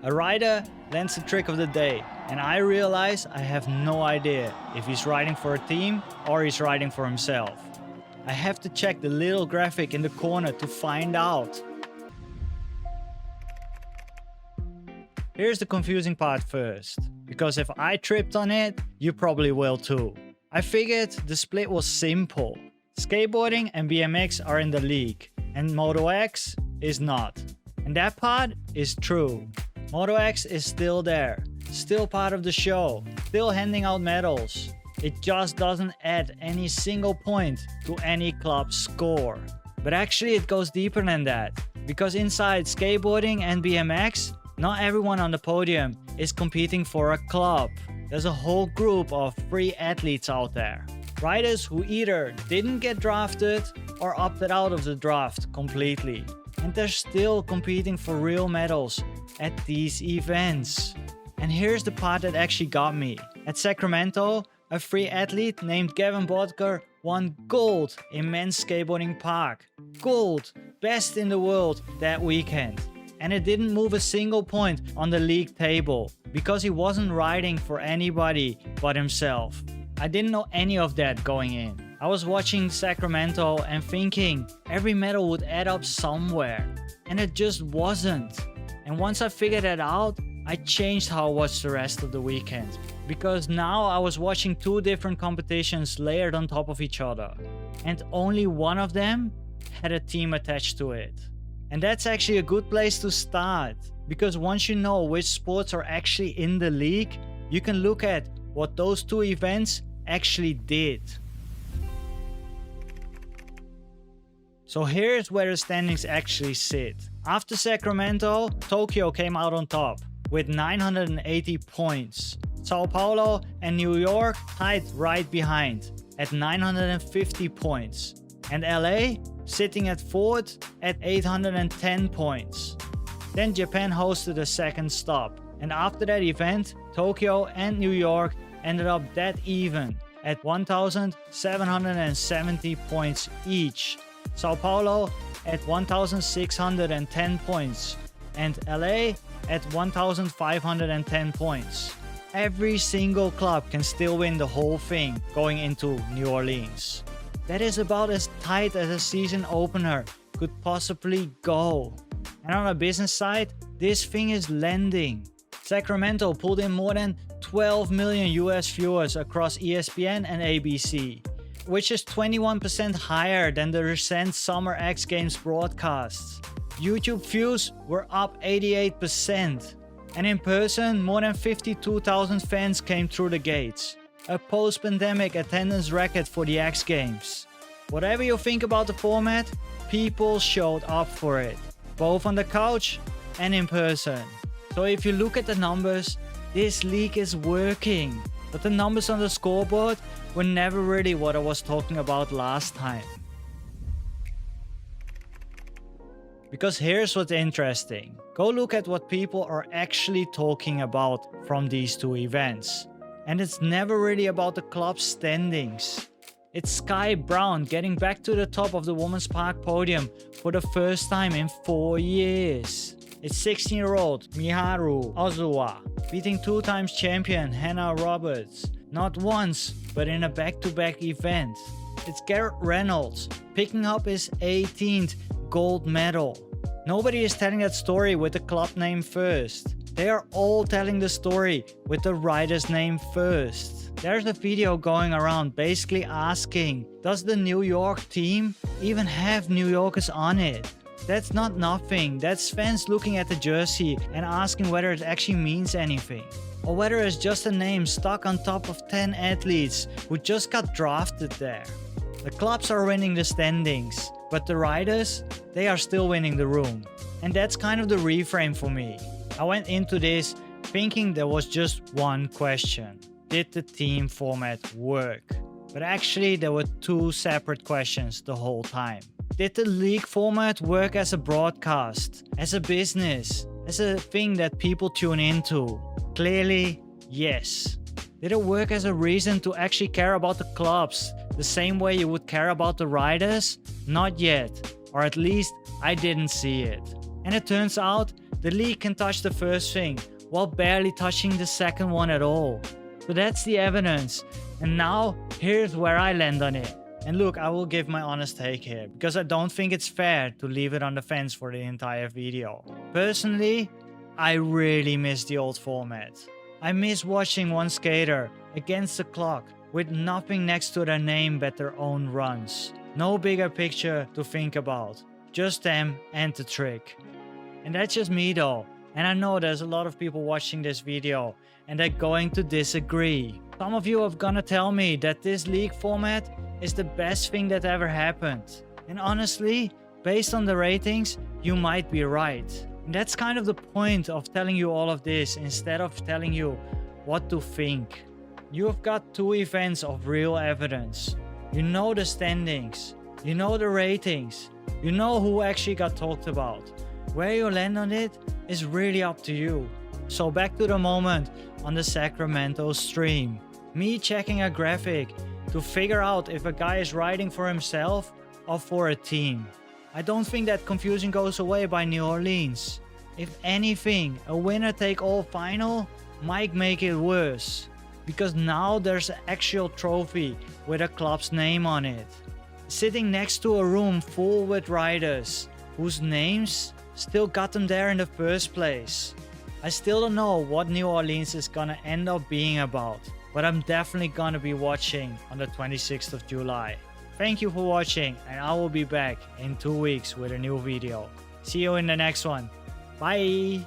A rider lands the trick of the day, and I realize I have no idea if he's riding for a team or he's riding for himself. I have to check the little graphic in the corner to find out. Here's the confusing part first, because if I tripped on it, you probably will too. I figured the split was simple. Skateboarding and BMX are in the league, and Moto X is not. And that part is true. Moto X is still there, still part of the show, still handing out medals. It just doesn't add any single point to any club's score. But actually it goes deeper than that, because inside skateboarding and BMX, not everyone on the podium is competing for a club. There's a whole group of free athletes out there. Riders who either didn't get drafted or opted out of the draft completely. And they're still competing for real medals at these events. And here's the part that actually got me. At Sacramento, a free athlete named Gavin Bodker won gold in men's skateboarding park. Gold, best in the world that weekend. And it didn't move a single point on the league table because he wasn't riding for anybody but himself. I didn't know any of that going in. I was watching Sacramento and thinking every medal would add up somewhere, and it just wasn't. And once I figured that out, I changed how I watched the rest of the weekend, because now I was watching two different competitions layered on top of each other, and only one of them had a team attached to it. And that's actually a good place to start, because once you know which sports are actually in the league, you can look at what those two events actually did. So here's where the standings actually sit. After Sacramento, Tokyo came out on top with 980 points. Sao Paulo and New York tied right behind at 950 points. And LA sitting at fourth at 810 points. Then Japan hosted a second stop. And after that event, Tokyo and New York ended up dead even at 1,770 points each. Sao Paulo at 1,610 points and LA at 1,510 points. Every single club can still win the whole thing going into New Orleans. That is about as tight as a season opener could possibly go. And on a business side, this thing is lending. Sacramento pulled in more than 12 million US viewers across ESPN and ABC, which is 21% higher than the recent Summer X Games broadcasts. YouTube views were up 88%. And in person, more than 52,000 fans came through the gates. A post-pandemic attendance record for the X Games. Whatever you think about the format, people showed up for it, both on the couch and in person. So if you look at the numbers, this league is working. But the numbers on the scoreboard were never really what I was talking about last time. Because here's what's interesting. Go look at what people are actually talking about from these two events. And it's never really about the club's standings. It's Sky Brown getting back to the top of the Women's Park podium for the first time in 4 years. It's 16-year-old Miharu Ozawa beating two-times champion Hannah Roberts, not once, but in a back-to-back event. It's Garrett Reynolds picking up his 18th gold medal. Nobody is telling that story with the club name first. They are all telling the story with the rider's name first. There's a video going around basically asking, does the New York team even have New Yorkers on it? That's not nothing. That's fans looking at the jersey and asking whether it actually means anything. Or whether it's just a name stuck on top of 10 athletes who just got drafted there. The clubs are winning the standings, but the riders, they are still winning the room. And that's kind of the reframe for me. I went into this thinking there was just one question. Did the team format work? But actually there were two separate questions the whole time. Did the league format work as a broadcast, as a business, as a thing that people tune into? Clearly, yes. Did it work as a reason to actually care about the clubs, the same way you would care about the riders? Not yet, or at least I didn't see it. And it turns out The league can touch the first thing while barely touching the second one at all. So that's the evidence. And now here's where I land on it. And look, I will give my honest take here because I don't think it's fair to leave it on the fence for the entire video. Personally, I really miss the old format. I miss watching one skater against the clock with nothing next to their name but their own runs. No bigger picture to think about, just them and the trick. And that's just me though. And I know there's a lot of people watching this video and they're going to disagree. Some of you are gonna tell me that this league format is the best thing that ever happened. And honestly, based on the ratings, you might be right. And that's kind of the point of telling you all of this instead of telling you what to think. You have got two events of real evidence. You know the standings, you know the ratings, you know who actually got talked about. Where you land on it is really up to you. So back to the moment on the Sacramento stream. Me checking a graphic to figure out if a guy is riding for himself or for a team. I don't think that confusion goes away by New Orleans. If anything, a winner-take-all final might make it worse. Because now there's an actual trophy with a club's name on it. Sitting next to a room full with riders whose names still got them there in the first place. I still don't know what New Orleans is gonna end up being about, but I'm definitely gonna be watching on the 26th of July. Thank you for watching, and I will be back in 2 weeks with a new video. See you in the next one. Bye!